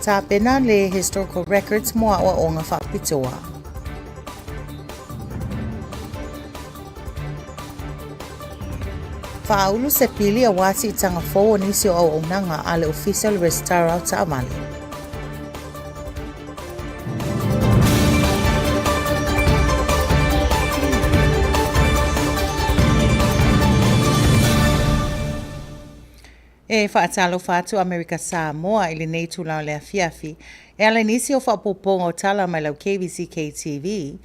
Ta pena le historical records mo awa o nga whapitoa. Whaulu se pili a wati I tanga fō nisi o au onanga ale official restaurant ta amali. E whaatalo whātu Amerika Samoa ili nei tūlau lea fiafi, e ala nisi o whaapoponga o tala mai lau KVZK TV,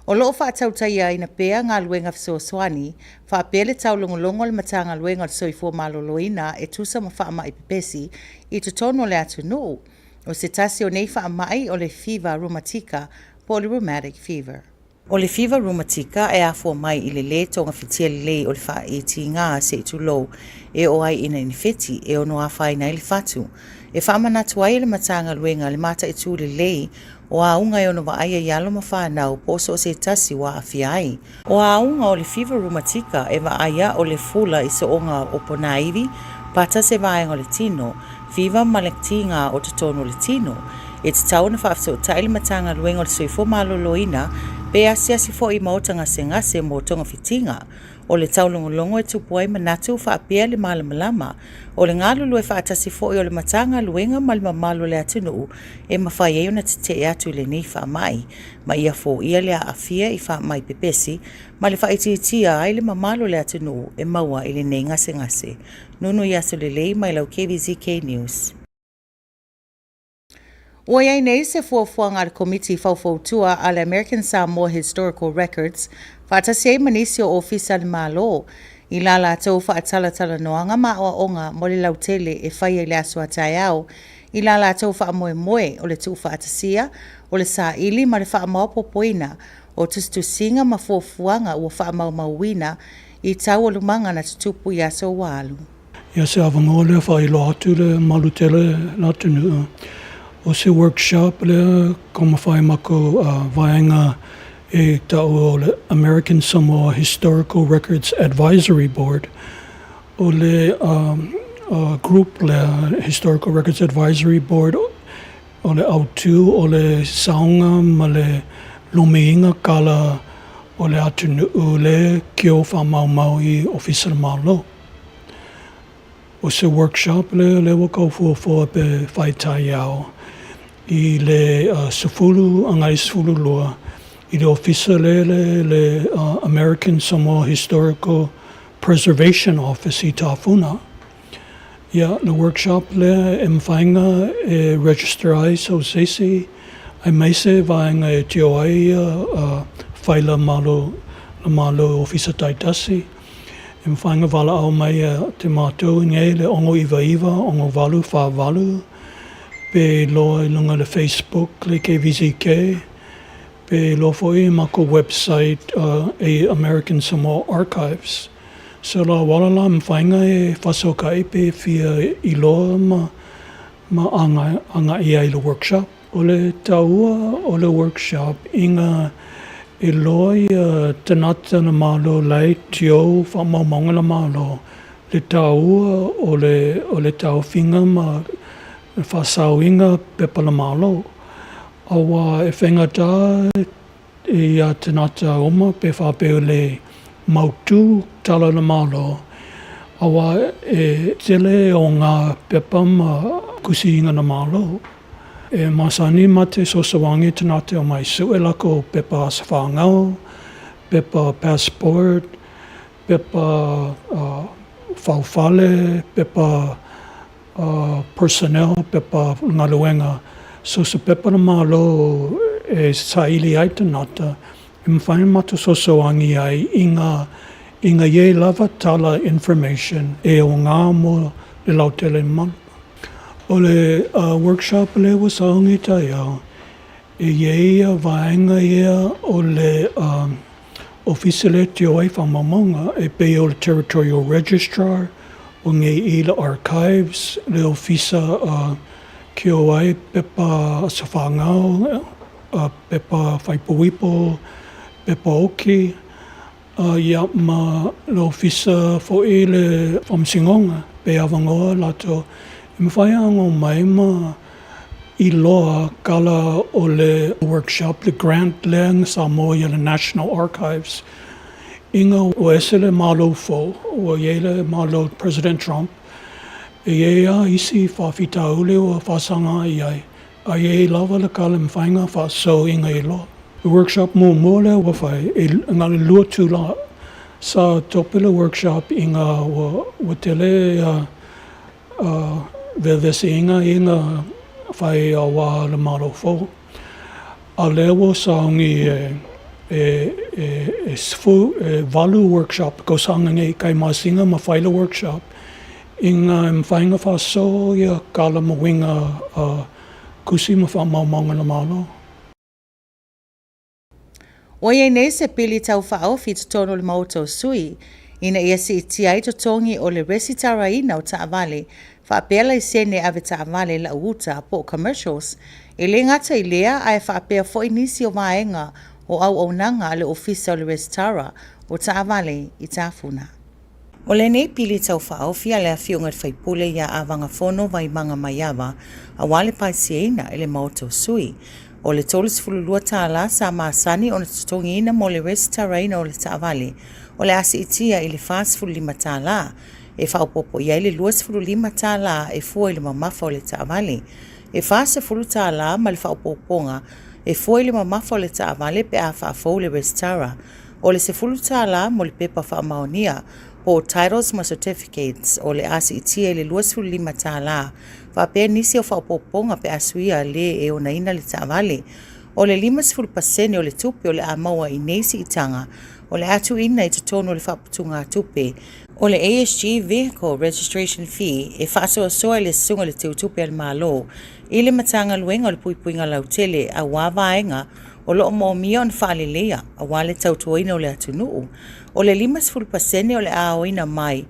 o loo whaatautaia ina pēa ngā luenga Fesoasoani, whaapele tau longolongo le matanga luenga o soifua maloloina e tusa ma whaama I pepesi I tutono le atu nuu, o se tasi o nei whaamai o le fever rheumatica po le rheumatic fever. O le fever rheumatica e afua mai I le le tonga whitia le lei o le wha e ti ngā se I tulou e o ai ina inifeti e ono a whai nei le fatu. E whaamanatu ai le matanga luenga le mata I tu le lei o a unga e ono wa aia yalo ma whanau poso o se tasi wa awhia ai. O a unga o le fever rheumatica e wa aia o le fula I se onga o ponaivi, pata se vaenga o le tino, fever malektinga o te tono le tino, e te tau na whaafso tai le matanga luenga o le soifo maloloina, pe asiasi fo I mautanga se ngase mo tonga fitinga, o le taulongolongo e tupuai manatu whaapea le malamalama, o le ngalulu e whaatasi fo I o le matanga luenga malimamalo le atinu, e mawhai eo na te e atu le nei whaamai, ma ia fo ia le aafia I whaamai pepesi, ma le whaititia ai le mamalo le atinu e maua I le nei ngase. Nunu I aso le lei mai lau KVZK News. Ua iai nei se fuafuanga le komiti faufautua a le American Samoa Historical Records, whaatasi manisi o ofisa le malo, I la la tau whaatalatala noanga maoa onga mo le lautele e whaia le aso atai au, I la la tau whaamoe o le tu whaatasia, o le sa ili ma le whaamaopopoina, o tustusinga ma fuafuanga ua whaamauwina I tau o lumanga na tutupu I aso walu. Ia se avangoa le whailo atu le malutele na tunu. O se workshop le koma whai mako vaenga e tau o le American Samoa Historical Records Advisory Board. O le group le Historical Records Advisory Board o le autu o le saunga ma le lumeinga kala o le atunu le kio whamaumau I ofisa malo. O se workshop le wakau fuafua pe whaitai au. I le sufulu angai sufulu loa I le ofisa le American Samoa Historical Preservation Office I Tafuna. Ia le workshop le e mwhainga e register ai so seisi ai meise vaenga e tio ai whaila malo ofisa taitasi. E mwhainga wala au mai te mātou ngai le ongo iwa, ongo walu, wha walu. Pe loa I lunga le Facebook, le KVZK, pe loa foi mako website a American Samoa Archives. So la wala la mwhainga e whasokai pe fia I loa ma anga I le workshop. O le taua o le workshop inga I loa I tanata na malo lai tio whamaumaunga na malo. Le taua o le tau whinga ma whasauinga pepala malo. Awa e whengata I a tanata oma pe whapeo le mautu tala na malo. Awa e tele o ngā pepa ma kusiinga na malo. E masani mate sosawangi tanate o mai su e lako pepa asawhangau, pepa passport, pepa whauwhale, pepa personnel, pepa ngaluenga. So sa pepa na malo e saili ai tanata, e mwhain mata sosawangi ai inga ye lava tala information e o ngā mo le lautele mana. O le workshop le was aongi tai au. E ia vaenga ia o le ofisile te oai whamamonga e pe o le territorial registrar o nge I le archives le ofisa ki o ai pepa asawhangau, pepa whaipuipo, pepa oki, ia ma le ofisa fo I le whamsingonga pe awangoa lato. Mwhai ango mai ma iloa kala o le workshop le grant leang Samoa le National Archives. Inga o esele malo fo o yele malo President Trump. E ea isi whawhita ule o whasanga iai. A e lava le kala mwhainga whaso inga iloa. The workshop mo le wawhai e ngale lua tula sa topila workshop inga wa tele vevese inga whai a wā le malo fo. A lewo saongi valu workshop ko sanga ngai kai masinga ma whaila workshop inga mwhainga whaso ia kala mawinga kusi ma wha maumanga na malo. O ye nei se pili tau whaofi to tono le mautou sui, ina ia si iti ai to tongi o le resi taraina o Taavale, whaapela I sene ave Taavale la uta po commercials, e le ngata I lea ai whaapea fo inisi o vaenga o au nanga le ofisa o le resi tara o Taavale I tafuna. O le nei pili tau whaofi a le awhionga whaipule ia awanga fono vai manga maiawa, a wale paisieina ele mautou sui, o le tolis fululua tāla sa maasani o na tutongi ina mo le resi taraina o le Taavale, o le asi itia I le fas fululima tāla, e whaupopo ia le luas fululima tāla e fua I le mamafa o le Taavale, e fas fulu tāla ma le whaupoponga, e fua I le mamafa o le Taavale pe a whaafou le resi tara, o le se fulu tāla mo le pepa whaamaonia, po titles ma certificates o le asi itia le luas fululima tāla, whapea nisi o whaopoponga pe asuia le e o naina le Taavale, o le 5% o le tupe o le amaua I neisi itanga, o le atu ina I tutono le whaputunga tupe, o le ASG Vehicle Registration Fee e whaasoa soa le sunga le tupe al malo, I le matanga luenga o le puipuinga lautele a wawaenga o loo maomia on whaalelea a wale tautuaina o le atunuu, o le 5% o le aoina mai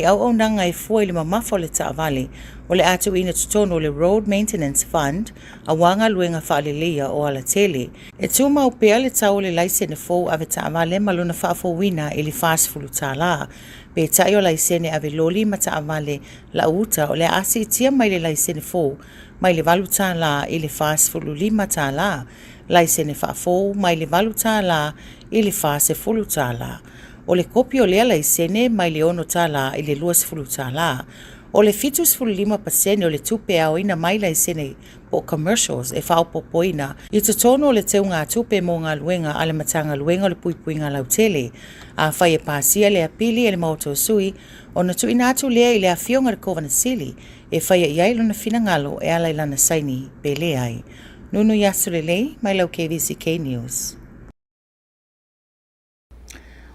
au nanga e fua I le mamafa o le Taavale, o le atu ina tutono le Road Maintenance Fund, a wanga luenga whaalelea o ala tele, e tuma o pea le tau le laisene fou ave Taavale maluna whaafowina I le fast fulu tāla, pe tai o laisene ave loli ma Taavale la uta o le asi tia mai le laisene fou, mai le valu tāla I le fast fulu 5 tāla, laisene whaafou mai le valu tāla I le fast fulu tāla. O le kopi o lea laisene mai le ono tāla I le luas fulu tāla. O le fitus fulu 5% o le tupe au ina mai laisene po commercials e whaupopoina. I tutono o le teunga tupe mo ngā luenga ale matanga luenga o le puipuinga lautele. A whai e pāsia le apili e le mautou sui, o na tuina atu lea I le awhionga le Kovanasili, e whai e iai lona finangalo e ala ilana saini pe leai. Nunu Yasurelei, mai lau KVZK News.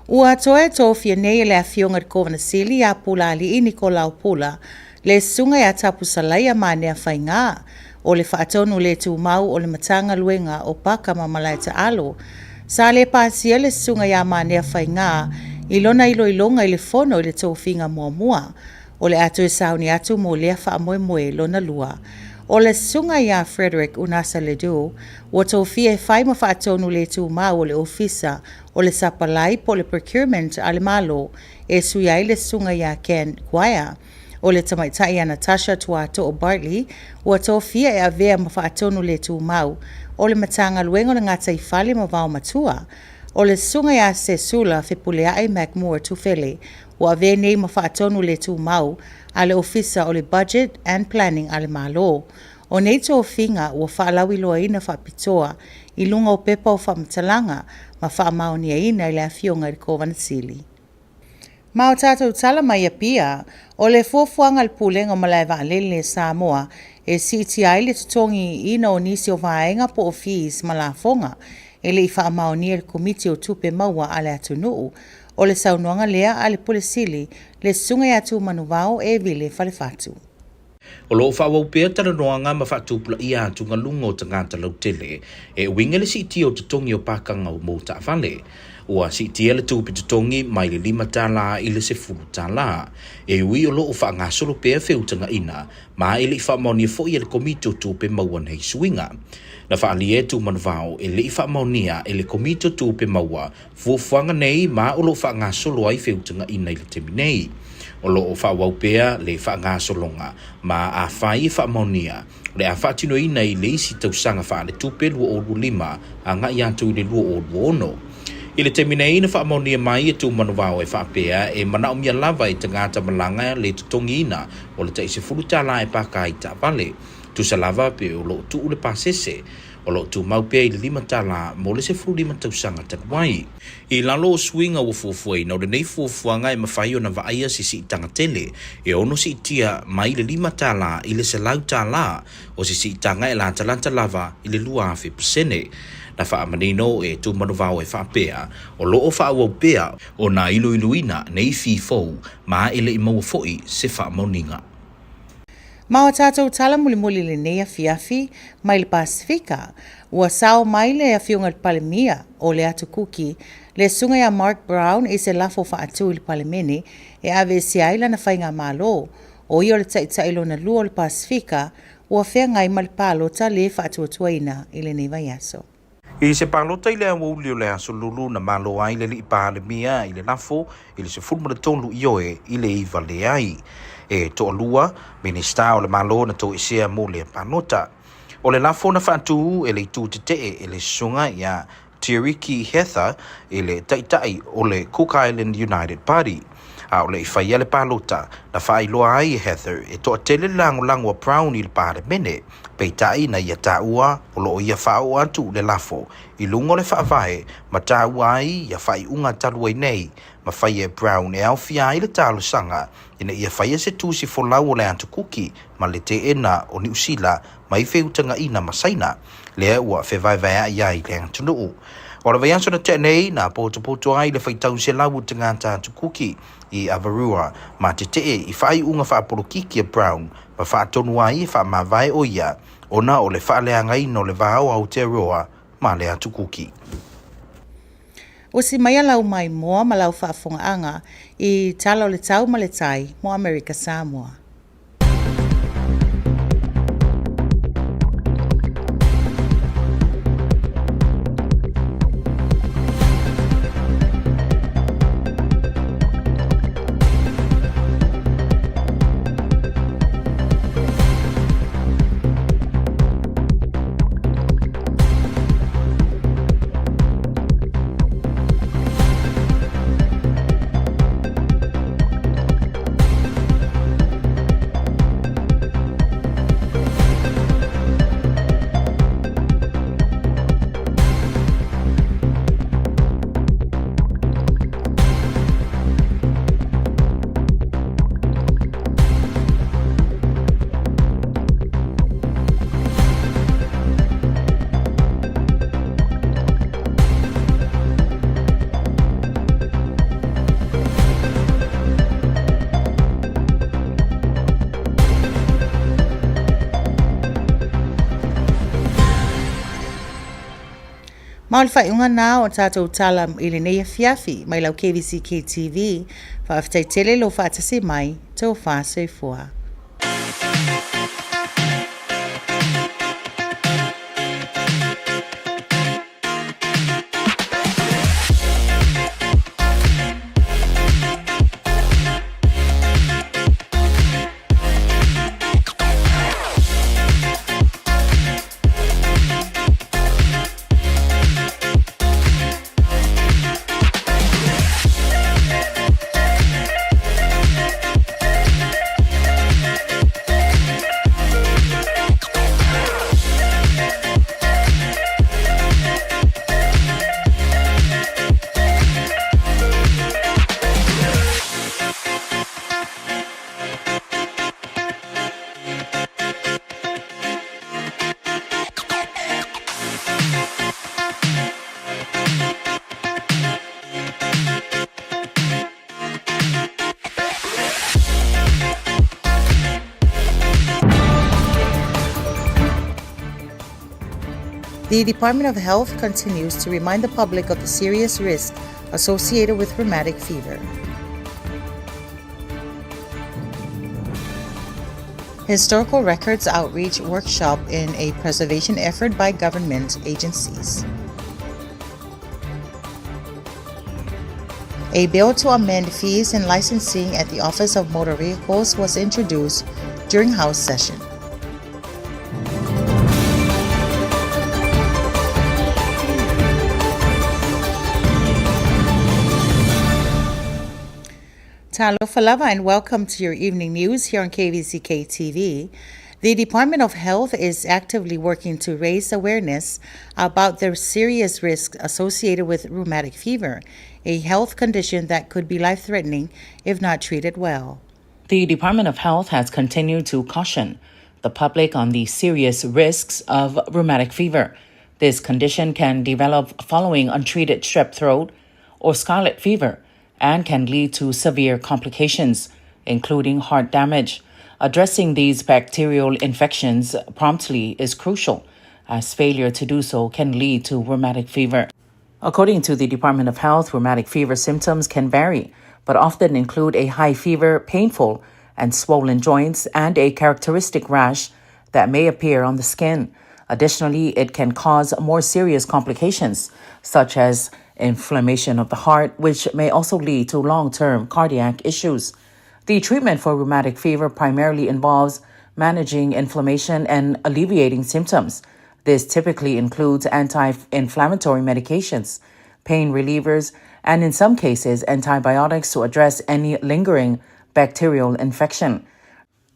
Ua toe tofia nei le awhionga le Kovanasili a pula ali I Nicolau Pula, le sunga ya tapu salai a manea whainga, o le whaatonu le tu mau o le matanga luenga o paka mamalai ta alo. Sa le pāsia le sunga ya manea whainga, I lona ilonga I le fono I le tofinga mua, o le atu e sauni atu mo lea whaamoe lona lua. O le sunga ya Frederick Unasa Ledu, o tofia e whai ma whaatonu le tu mau o le ofisa o le sapalai po le procurement ale malo e suiai le sunga ya Ken Kwaya. O le tamaitai a Natasha Tuato o Bartley, o tofia e avea ma whaatonu le tu mau o le matanga luengo na ngata I whale ma vau matua. O le sunga ya Sesula Fepulea e Macmore Tufele, o avea nei ma whaatonu le tu mau ale ofisa o le budget and planning ale malo. O nei tō whinga ua whaalawi loa ina whapitoa I lunga o pepa o whamatalanga ma whaamaonia ina I le awhionga I Kovanasili. Ma o tātou tala mai a pia, o le fuafuanga le pulenga o malai waalele Samoa e CTI le tutongi ina o nisi o vaenga po o fees ma la fonga e le I whaamaonia le komiti o tupe maua ale atunuu. O le saunuanga lea ale pulesili le sunga ya tu manuvao e vile falefatu. O lo whawau pēr tara noanga ma whaatupula I atu ngā lunga o tangata lautele e winga le siti o tutongi o pakanga o mō Taavale. Ua siti le tupi tutongi mai le 5 tāla I le 10 tāla. E ui o lo o whaangasolo pēr whiutanga ina ma e le whaamaonia fo I le komito tupe maua nei suinga. Na whaali e tu manvao e le whaamaonia e le komito tupe maua fuafuanga nei ma o lo whaangasolo ai whiutanga ina I le temi nei. o lo o whawaupea le whaangasolonga ma a whai whamonia le a whaatino ina i le isi tausanga wha le tupe lua o lima a nga i atu i le lua o luono. I le temina ina whaamonia mai e tu manuvao e whaapea e mana umia lava i tangata malanga le tutongi ina o le taise furutala e paka i tapale. Tu sa lava pe o lo tu ule pasese o lo tu maupea i le lima tala mo le se furu lima tausanga takwai. I lalo o swinga o fuafuai na o le nei fuafuanga e mawhai o na vaaya si tangatele e ono si tia mai le lima tala i le se lau tala o si tanga e la talanta lava i le lua afe pasene. Na whaamanino e tu manuvao e whaapea o loo whaawapea o na iluiluina nei fifou ma ele i mauafoi se whaamoninga. Ma o tātou tala muli le nei afiafi mai le Pasifika, ua sao mai le afiunga le palemia o le atu kuki, le sunga ya Mark Brown e se lafo whaatu i le palemene e ave si aila na whainga malo, o i o le taitailo na lua o le Pasifika, ua whea ngai ma le palo ta le whaatu atuaina i le neva yaso. I se palota i le awauli o le aso lulu na malo ai le li palemia i le lafo i le se fulma le tolu ioe i le iwa le ai. E to alua, minista o le malo na to isea mo le panota. O le lafo na whaatu e le tu te e le sunga ya Tiriki Heather e le taitai o le Cook Island United Party. A o le iwhaia le palota na whailoa ai e Heather e to atele lango Brown i le pare mene. Peitai na ia taua o lo ia whao atu le lafo i lungo le whaavae ma taua ai ia whai unga talua nei ma whai e Brown e au fia i le talo sanga ina ia whai se tusi folau o le atu kuki ma le te ena o New Zealand ma i whiutanga ina masaina lea ua whewaiwai ai le atu nuu. O le vaianso na tenei na poto ai le whaitau se lau tangata atu kuki i Avarua ma te i whai unga whaapolokiki a Brown ma whaatonu ai e whaamawai o ia ona o le whaaleanga ino le vāo au te roa ma le atu kuki. O si mai lau mai moa ma lau whaafonga anga i tala o le tau ma le tai mo Amerika Samoa. Maul whaiunga nā o tātou tala i le nei fiafi mai lau KVZK TV, whaaftai tele lo whaatase mai, tau whaasoi fua. The Department of Health continues to remind the public of the serious risk associated with rheumatic fever. Historical Records Outreach Workshop in a preservation effort by government agencies. A bill to amend fees and licensing at the Office of Motor Vehicles was introduced during House session. Talofa lava and welcome to your evening news here on KVZK TV. The Department of Health is actively working to raise awareness about the serious risks associated with rheumatic fever, a health condition that could be life-threatening if not treated well. The Department of Health has continued to caution the public on the serious risks of rheumatic fever. This condition can develop following untreated strep throat or scarlet fever and can lead to severe complications, including heart damage. Addressing these bacterial infections promptly is crucial, as failure to do so can lead to rheumatic fever. According to the Department of Health, rheumatic fever symptoms can vary, but often include a high fever, painful and swollen joints, and a characteristic rash that may appear on the skin. Additionally, it can cause more serious complications, such as inflammation of the heart, which may also lead to long-term cardiac issues. The treatment for rheumatic fever primarily involves managing inflammation and alleviating symptoms. This typically includes anti-inflammatory medications, pain relievers, and in some cases, antibiotics to address any lingering bacterial infection.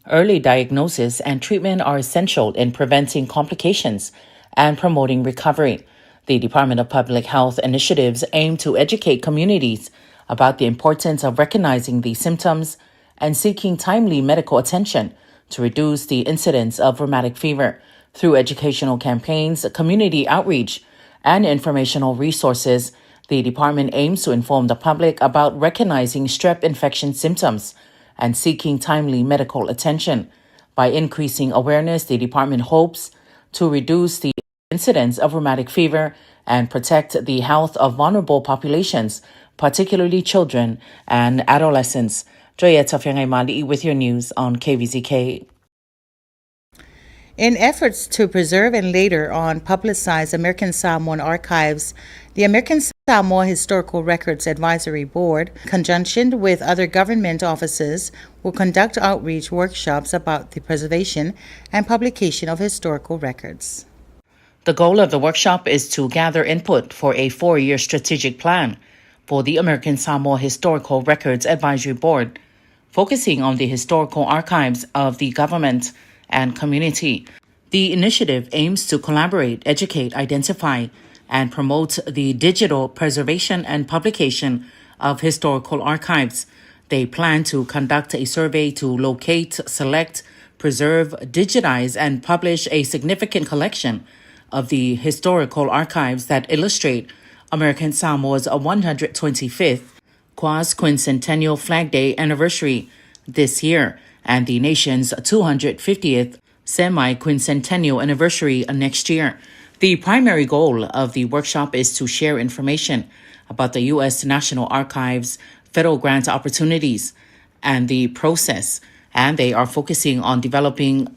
Early diagnosis and treatment are essential in preventing complications and promoting recovery. The Department of Public Health initiatives aim to educate communities about the importance of recognizing these symptoms and seeking timely medical attention to reduce the incidence of rheumatic fever. Through educational campaigns, community outreach, and informational resources, the department aims to inform the public about recognizing strep infection symptoms and seeking timely medical attention. By increasing awareness, the department hopes to reduce the incidence of rheumatic fever and protect the health of vulnerable populations, particularly children and adolescents. Joya Tafiangay Mali with your news on KVZK. In efforts to preserve and later on publicize American Samoan archives, the American Samoa Historical Records Advisory Board, in conjunction with other government offices, will conduct outreach workshops about the preservation and publication of historical records. The goal of the workshop is to gather input for a 4-year strategic plan for the American Samoa Historical Records Advisory Board, focusing on the historical archives of the government and community. The initiative aims to collaborate, educate, identify, and promote the digital preservation and publication of historical archives. They plan to conduct a survey to locate, select, preserve, digitize, and publish a significant collection of the historical archives that illustrate American Samoa's 125th quincentennial Flag Day anniversary this year and the nation's 250th semi-quincentennial anniversary next year. The primary goal of the workshop is to share information about the U.S. National Archives federal grant opportunities and the process, and they are focusing on developing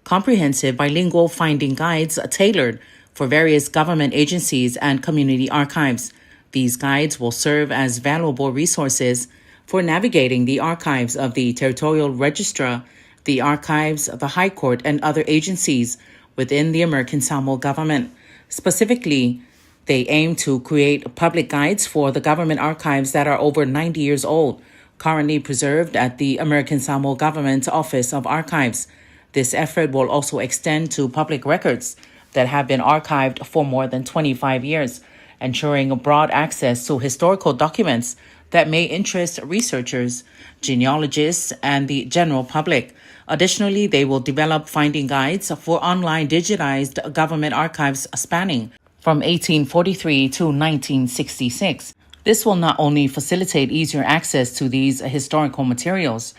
comprehensive bilingual finding guides tailored for various government agencies and community archives. These guides will serve as valuable resources for navigating the archives of the Territorial Registrar, the archives of the High Court, and other agencies within the American Samoa government. Specifically, they aim to create public guides for the government archives that are over 90 years old, currently preserved at the American Samoa Government Office of Archives. This effort will also extend to public records that have been archived for more than 25 years, ensuring broad access to historical documents that may interest researchers, genealogists, and the general public. Additionally, they will develop finding guides for online digitized government archives spanning from 1843 to 1966. This will not only facilitate easier access to these historical materials,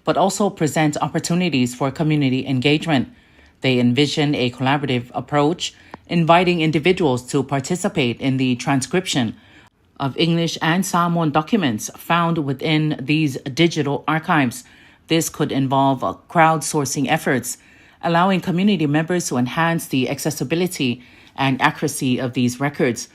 but also present opportunities for community engagement. They envision a collaborative approach, inviting individuals to participate in the transcription of English and Samoan documents found within these digital archives. This could involve crowdsourcing efforts, allowing community members to enhance the accessibility and accuracy of these records.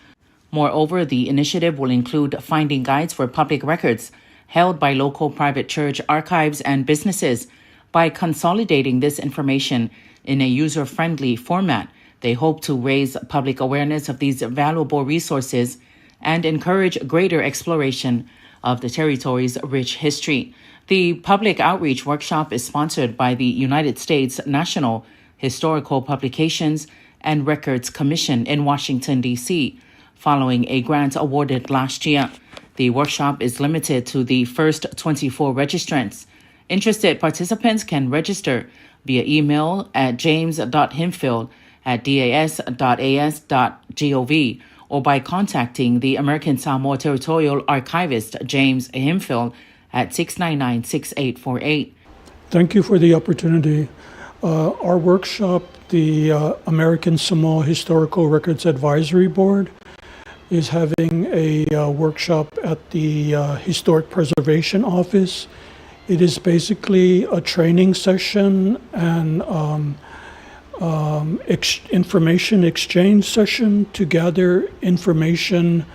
Moreover, the initiative will include finding guides for public records held by local private church archives and businesses. By consolidating this information in a user-friendly format, they hope to raise public awareness of these valuable resources and encourage greater exploration of the territory's rich history. The public outreach workshop is sponsored by the United States National Historical Publications and Records Commission in Washington, D.C., following a grant awarded last year. The workshop is limited to the first 24 registrants. Interested participants can register via email at james.himfield@das.as.gov or by contacting the American Samoa Territorial Archivist, James Himfield, at 699-6848. Thank you for the opportunity. Our workshop, the American Samoa Historical Records Advisory Board, is having a workshop at the Historic Preservation Office. It is basically a training session and information exchange session to gather information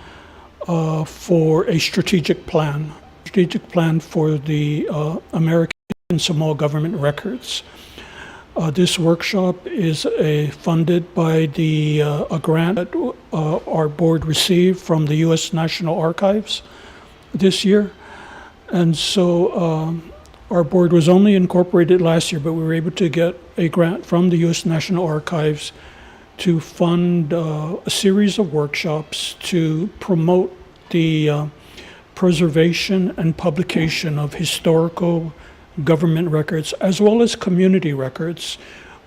for a strategic plan for the American Samoa government records. This workshop is funded by a grant that our board received from the U.S. National Archives this year. And so our board was only incorporated last year, but we were able to get a grant from the U.S. National Archives to fund a series of workshops to promote the preservation and publication of historical government records as well as community records.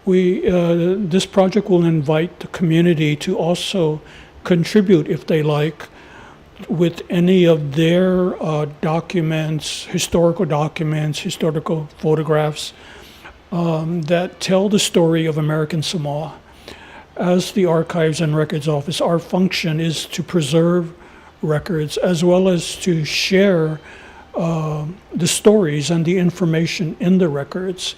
This project will invite the community to also contribute, if they like, with any of their documents, historical photographs that tell the story of American Samoa. As the Archives and Records Office, our function is to preserve records as well as to share the stories and the information in the records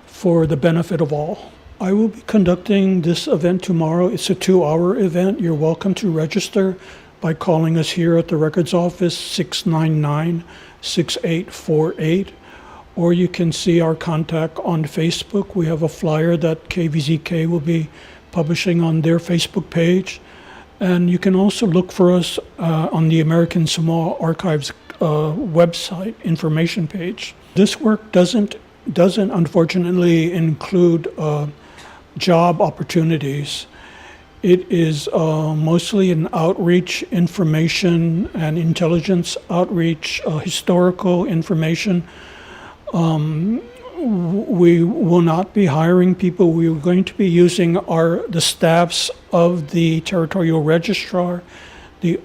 for the benefit of all. I will be conducting this event tomorrow. It's a 2-hour event. You're welcome to register by calling us here at the Records Office, 699-6848, or you can see our contact on Facebook. We have a flyer that KVZK will be publishing on their Facebook page. And you can also look for us on the American Samoa Archives website information page. This work doesn't unfortunately include job opportunities. It is mostly an outreach, information and intelligence outreach, historical information. We will not be hiring people. We are going to be using the staffs of the Territorial Registrar,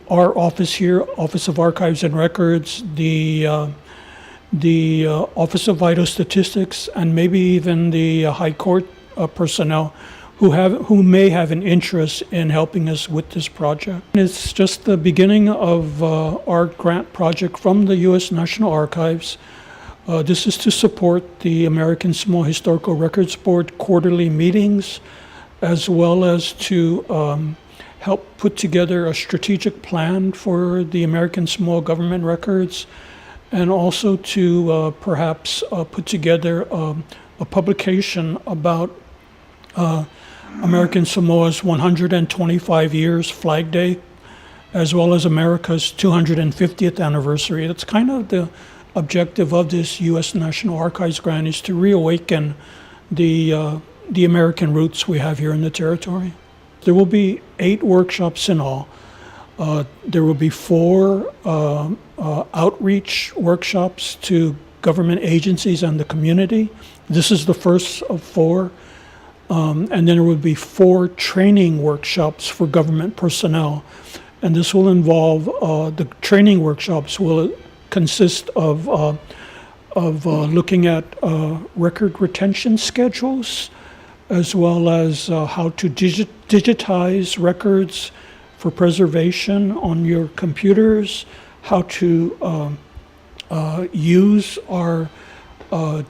our office here, Office of Archives and Records, the Office of Vital Statistics, and maybe even the High Court personnel who may have an interest in helping us with this project. It's just the beginning of our grant project from the U.S. National Archives. This is to support the American Samoa Historical Records Board quarterly meetings, as well as to help put together a strategic plan for the American Samoa government records, and also to perhaps put together a publication about American Samoa's 125 years Flag Day, as well as America's 250th anniversary. That's kind of the objective of this U.S. National Archives grant, is to reawaken the American roots we have here in the territory. There will be 8 workshops in all. There will be 4 outreach workshops to government agencies and the community. This is the first of 4. And then there will be 4 training workshops for government personnel. And this will involve, the training workshops will consist of looking at record retention schedules, as well as how to digitize records for preservation on your computers, how to use our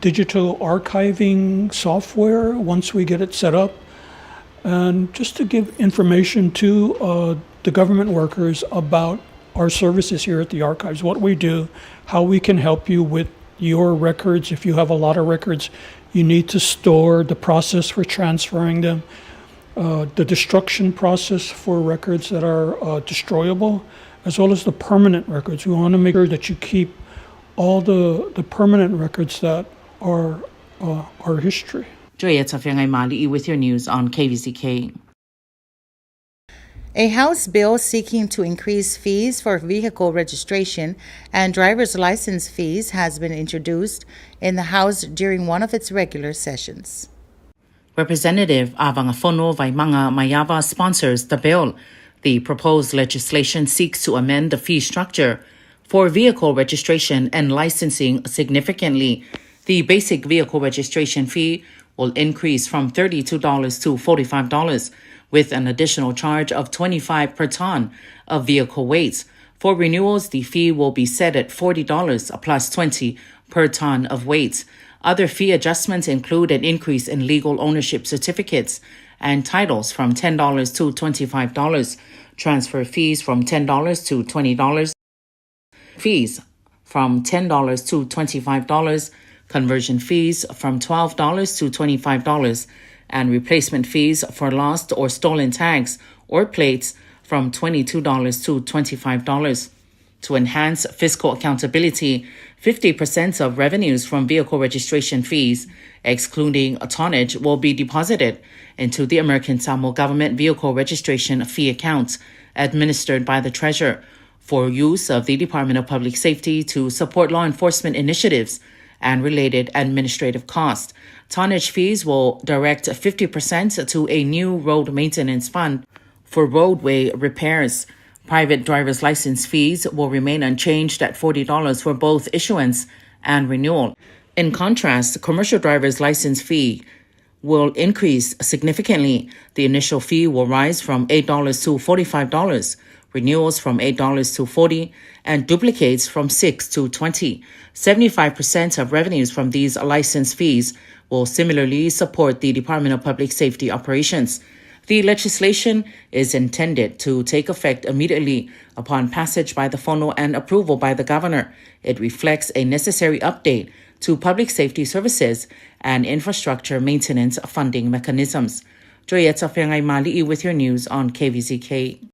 digital archiving software once we get it set up, and just to give information to the government workers about our services here at the archives, what we do, how we can help you with your records. If you have a lot of records you need to store, the process for transferring them, the destruction process for records that are destroyable, as well as the permanent records. We want to make sure that you keep all the permanent records that are our history. Julieta Mali'i with your news on KVZK. A House bill seeking to increase fees for vehicle registration and driver's license fees has been introduced in the House during one of its regular sessions. Representative Avangafono Vaimanga Mayava sponsors the bill. The proposed legislation seeks to amend the fee structure for vehicle registration and licensing significantly. The basic vehicle registration fee will increase from $32 to $45, with an additional charge of $25 per ton of vehicle weight. For renewals, the fee will be set at $40 plus $20 per ton of weight. Other fee adjustments include an increase in legal ownership certificates and titles from $10 to $25, transfer fees from $10 to $20, fees from $10 to $25, conversion fees from $12 to $25, and replacement fees for lost or stolen tags or plates from $22 to $25. To enhance fiscal accountability, 50% of revenues from vehicle registration fees, excluding tonnage, will be deposited into the American Samoa Government Vehicle Registration Fee Account, administered by the Treasurer, for use of the Department of Public Safety to support law enforcement initiatives and related administrative costs. Tonnage fees will direct 50% to a new road maintenance fund for roadway repairs. Private driver's license fees will remain unchanged at $40 for both issuance and renewal. In contrast, commercial driver's license fee will increase significantly. The initial fee will rise from $8 to $45, renewals from $8 to $40, and duplicates from $6 to $20. 75% of revenues from these license fees will similarly support the Department of Public Safety operations. The legislation is intended to take effect immediately upon passage by the Fono and approval by the governor. It reflects a necessary update to public safety services and infrastructure maintenance funding mechanisms. Julieta Mali'i with your news on KVZK.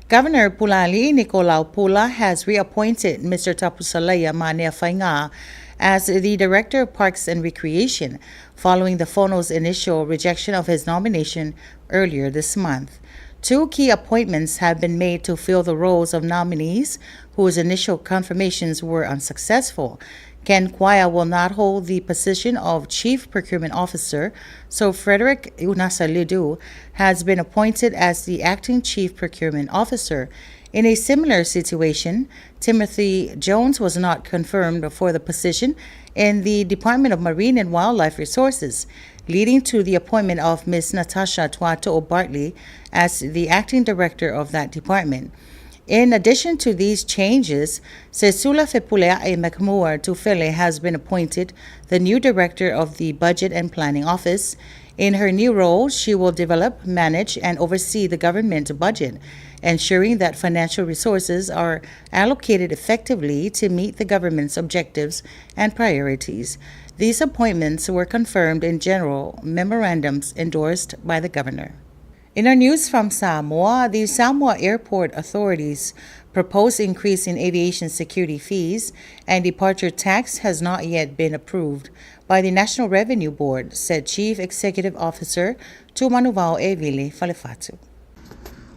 Governor Pulali Nicolau Pula has reappointed Mr. Tapusalaya Manea Fainga as the Director of Parks and Recreation following the Fono's initial rejection of his nomination earlier this month. Two key appointments have been made to fill the roles of nominees whose initial confirmations were unsuccessful. Ken Kwaya will not hold the position of Chief Procurement Officer, so Frederick Unasalidu has been appointed as the Acting Chief Procurement Officer. In a similar situation, Timothy Jones was not confirmed for the position in the Department of Marine and Wildlife Resources, leading to the appointment of Ms. Natasha Tuato Bartley as the Acting Director of that department. In addition to these changes, Sesula Fepulea Mcmoore Tufele has been appointed the new Director of the Budget and Planning Office. In her new role, she will develop, manage, and oversee the government budget, ensuring that financial resources are allocated effectively to meet the government's objectives and priorities. These appointments were confirmed in general memorandums endorsed by the governor. In our news from Samoa, the Samoa Airport authorities' proposed increase in aviation security fees and departure tax has not yet been approved by the National Revenue Board, said Chief Executive Officer Tumanuvao Evile Falefatu.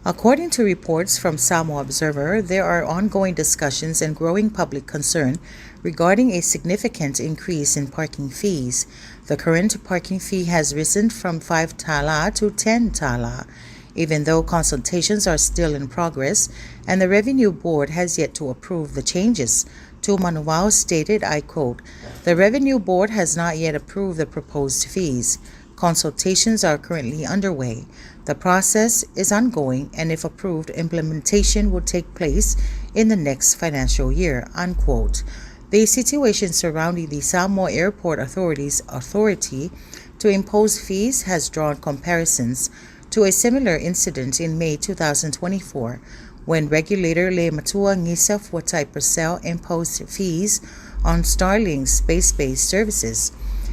According to reports from Samoa Observer, there are ongoing discussions and growing public concern regarding a significant increase in parking fees. The current parking fee has risen from 5 tala to 10 tala, even though consultations are still in progress and the Revenue Board has yet to approve the changes. Tumanuvao stated, I quote, "The Revenue Board has not yet approved the proposed fees. Consultations are currently underway. The process is ongoing, and if approved, implementation will take place in the next financial year," unquote. The situation surrounding the Samoa Airport Authority's authority to impose fees has drawn comparisons to a similar incident in May 2024 when regulator Le Matua Ngisa Fuatai Purcell imposed fees on Starlink's space-based services.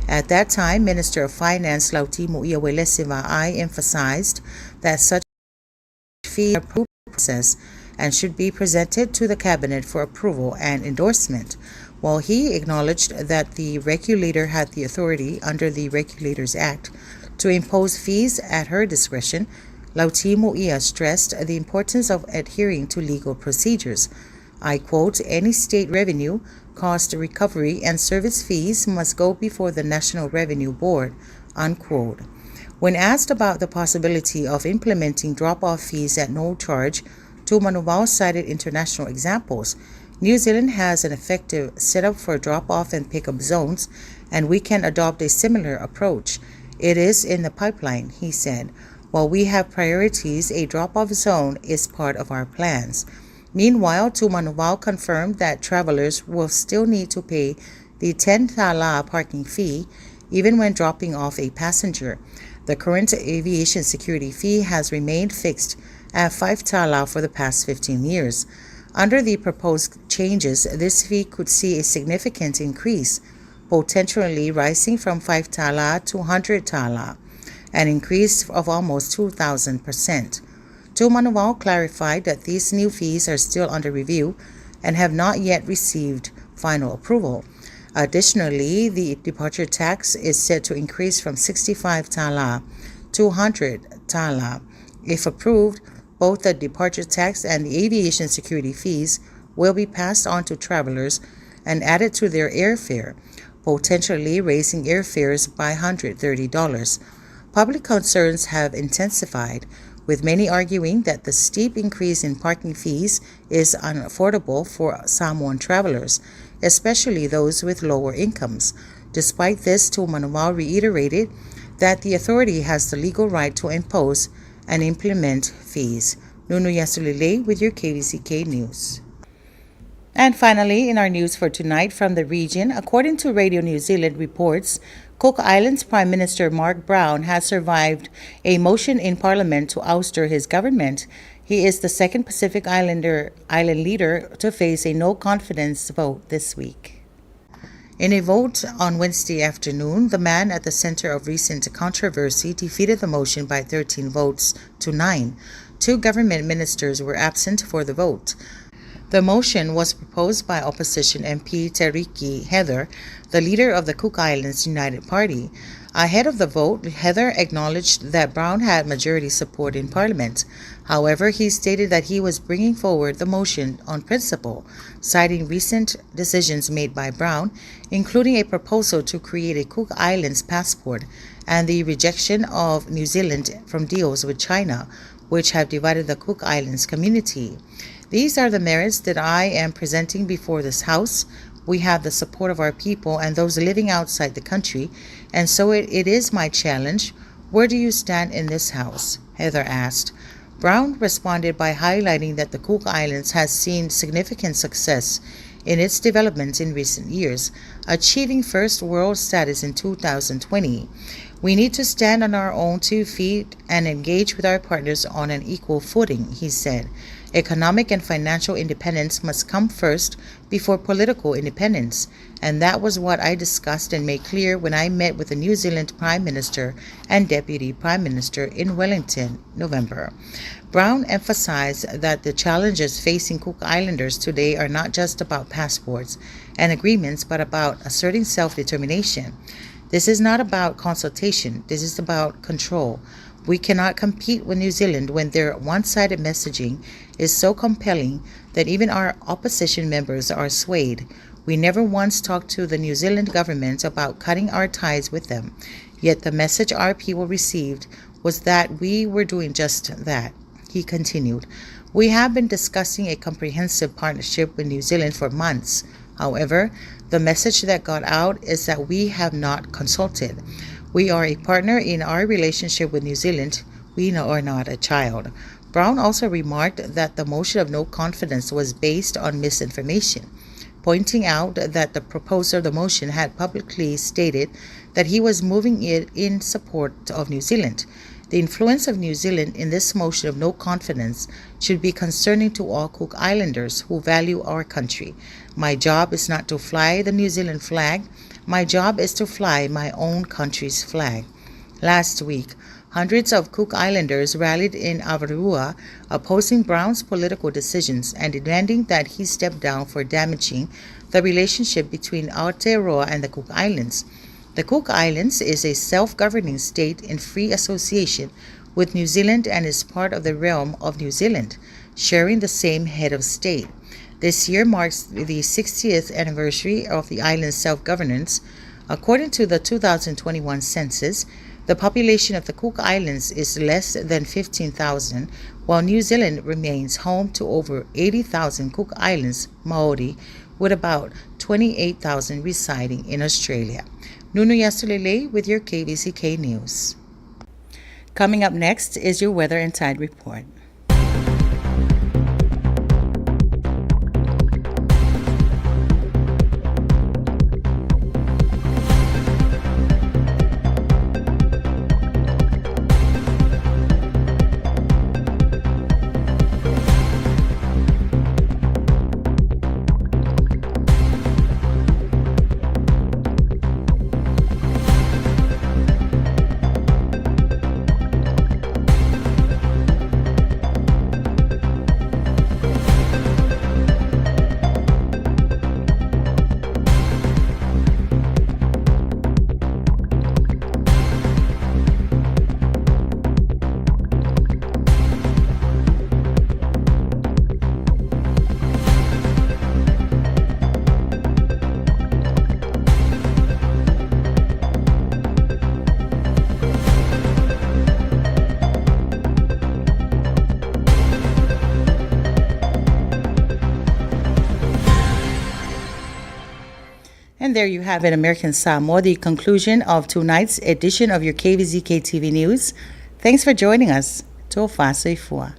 At that time, Minister of Finance Lauti Muiawele Siva'ai emphasized that such fee approval process and should be presented to the Cabinet for approval and endorsement, while he acknowledged that the regulator had the authority under the Regulators Act to impose fees at her discretion. Lauti Muia stressed the importance of adhering to legal procedures. I quote, "Any state revenue, cost recovery, and service fees must go before the National Revenue Board," unquote. When asked about the possibility of implementing drop-off fees at no charge, Tumanuvao cited international examples. New Zealand has an effective setup for drop-off and pick-up zones, and we can adopt a similar approach. It is in the pipeline, he said. While we have priorities, a drop-off zone is part of our plans. Meanwhile, Tumanuvao confirmed that travelers will still need to pay the 10 tala parking fee even when dropping off a passenger. The current aviation security fee has remained fixed at 5 tala for the past 15 years. Under the proposed changes, this fee could see a significant increase, potentially rising from 5 tala to 100 tala, an increase of almost 2,000%. Tumanuvao clarified that these new fees are still under review and have not yet received final approval. Additionally, the departure tax is set to increase from 65 tala to 100 tala. If approved, both the departure tax and the aviation security fees will be passed on to travelers and added to their airfare, potentially raising airfares by $130. Public concerns have intensified, with many arguing that the steep increase in parking fees is unaffordable for Samoan travelers, especially those with lower incomes. Despite this, Tumanuvao reiterated that the authority has the legal right to impose and implement fees. Nunu Yasulile with your KVZK News. And finally, in our news for tonight from the region, according to Radio New Zealand reports, Cook Islands Prime Minister Mark Brown has survived a motion in Parliament to ouster his government. He is the second Pacific island leader to face a no-confidence vote this week. In a vote on Wednesday afternoon, the man at the center of recent controversy defeated the motion by 13 votes to 9. 2 government ministers were absent for the vote. The motion was proposed by opposition MP Teriki Heather, the leader of the Cook Islands United Party. Ahead of the vote, Heather acknowledged that Brown had majority support in Parliament. However, he stated that he was bringing forward the motion on principle, citing recent decisions made by Brown, including a proposal to create a Cook Islands passport and the rejection of New Zealand from deals with China, which have divided the Cook Islands community. These are the merits that I am presenting before this House. We have the support of our people and those living outside the country, and so it is my challenge. Where do you stand in this House? Heather asked. Brown responded by highlighting that the Cook Islands has seen significant success in its development in recent years, achieving first world status in 2020. We need to stand on our own 2 feet and engage with our partners on an equal footing, he said. Economic and financial independence must come first before political independence, and that was what I discussed and made clear when I met with the New Zealand Prime Minister and Deputy Prime Minister in Wellington, November. Brown emphasized that the challenges facing Cook Islanders today are not just about passports and agreements, but about asserting self-determination. This is not about consultation, this is about control. We cannot compete with New Zealand when their one-sided messaging is so compelling that even our opposition members are swayed. We never once talked to the New Zealand government about cutting our ties with them, yet the message our people received was that we were doing just that. He continued, "We have been discussing a comprehensive partnership with New Zealand for months. However, the message that got out is that we have not consulted. We are a partner in our relationship with New Zealand. We are not a child." Brown also remarked that the motion of no confidence was based on misinformation, pointing out that the proposer of the motion had publicly stated that he was moving it in support of New Zealand. The influence of New Zealand in this motion of no confidence should be concerning to all Cook Islanders who value our country. My job is not to fly the New Zealand flag. My job is to fly my own country's flag. Last week, hundreds of Cook Islanders rallied in Avarua opposing Brown's political decisions and demanding that he step down for damaging the relationship between Aotearoa and the Cook Islands. The Cook Islands is a self-governing state in free association with New Zealand and is part of the realm of New Zealand, sharing the same head of state. This year marks the 60th anniversary of the island's self-governance. According to the 2021 census, the population of the Cook Islands is less than 15,000, while New Zealand remains home to over 80,000 Cook Islands Maori, with about 28,000 residing in Australia. Nunu Yasulele with your KVZK News. Coming up next is your weather and tide report. And there you have it, American Samoa, the conclusion of tonight's edition of your KVZK TV News. Thanks for joining us. Tō whāsoi fua.